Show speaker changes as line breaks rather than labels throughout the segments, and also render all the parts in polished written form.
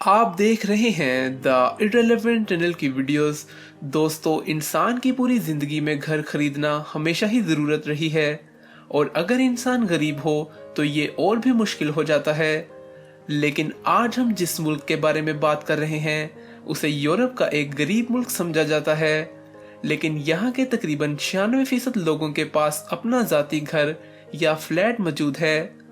आप देख रहे हैं द इररिलेवेंट चैनल की वीडियोस। दोस्तों, इंसान की पूरी जिंदगी में घर खरीदना हमेशा ही जरूरत रही है और अगर इंसान गरीब हो तो ये और भी मुश्किल हो जाता है। लेकिन आज हम जिस मुल्क के बारे में बात कर रहे हैं उसे यूरोप का एक गरीब मुल्क समझा जाता है, लेकिन यहाँ के तकरीबन 96% लोगों के पास अपना जाती घर या फ्लैट मौजूद है।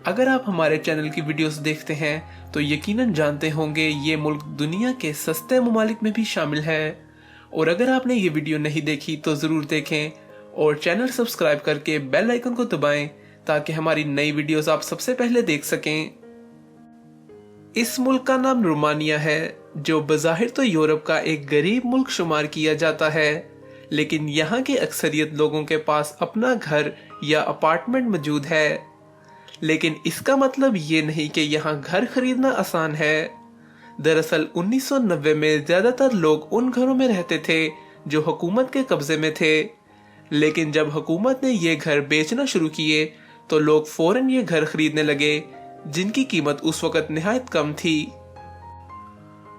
अगर आप हमारे चैनल की वीडियोस देखते हैं तो यकीनन जानते होंगे ये मुल्क दुनिया के सस्ते ममालिक में भी शामिल है। और अगर आपने ये वीडियो नहीं देखी तो जरूर देखें और चैनल सब्सक्राइब करके बेल आइकन को दबाएं ताकि हमारी नई वीडियोस आप सबसे पहले देख सकें। इस मुल्क का नाम रोमानिया है, जो बज़ाहिर तो यूरोप का एक गरीब मुल्क शुमार किया जाता है, लेकिन यहाँ के अक्सरियत लोगों के पास अपना घर या अपार्टमेंट मौजूद है। लेकिन इसका मतलब ये नहीं कि यहाँ घर खरीदना आसान है। दरअसल 1990 में ज्यादातर लोग उन घरों में रहते थे जो हुकूमत के कब्जे में थे, लेकिन जब हुकूमत ने ये घर बेचना शुरू किए तो लोग फौरन ये घर खरीदने लगे, जिनकी कीमत उस वक्त निहायत कम थी।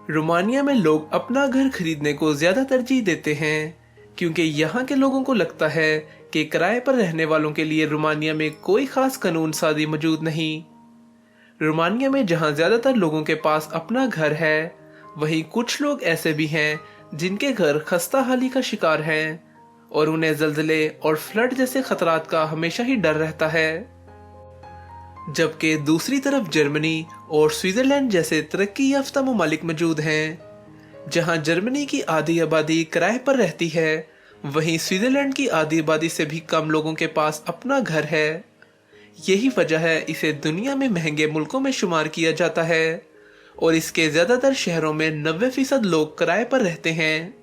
रोमानिया में लोग अपना घर खरीदने को ज्यादा तरजीह देते हैं क्योंकि यहाँ के लोगों को लगता है कि किराए पर रहने वालों के लिए रोमानिया में कोई खास कानून साजी मौजूद नहीं। रोमानिया में जहाँ ज्यादातर लोगों के पास अपना घर है, वहीं कुछ लोग ऐसे भी हैं जिनके घर खस्ता हाली का शिकार हैं और उन्हें जल्जले और फ्लड जैसे खतरात का हमेशा ही डर रहता है। जबकि दूसरी तरफ जर्मनी और स्विट्जरलैंड जैसे तरक्की याफ्ता ममालिक मौजूद हैं। जहां जर्मनी की आधी आबादी किराए पर रहती है, वहीं स्विट्जरलैंड की आधी आबादी से भी कम लोगों के पास अपना घर है। यही वजह है इसे दुनिया में महंगे मुल्कों में शुमार किया जाता है और इसके ज्यादातर शहरों में 90% लोग किराए पर रहते हैं।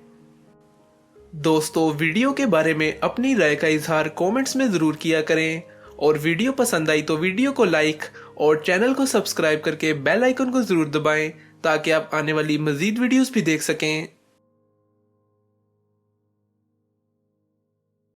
दोस्तों, वीडियो के बारे में अपनी राय का इजहार कमेंट्स में जरूर किया करें और वीडियो पसंद आई तो वीडियो को लाइक और चैनल को सब्सक्राइब करके बेल आइकन को जरूर दबाएं ताकि आप आने वाली मजीद वीडियोस भी देख सकें।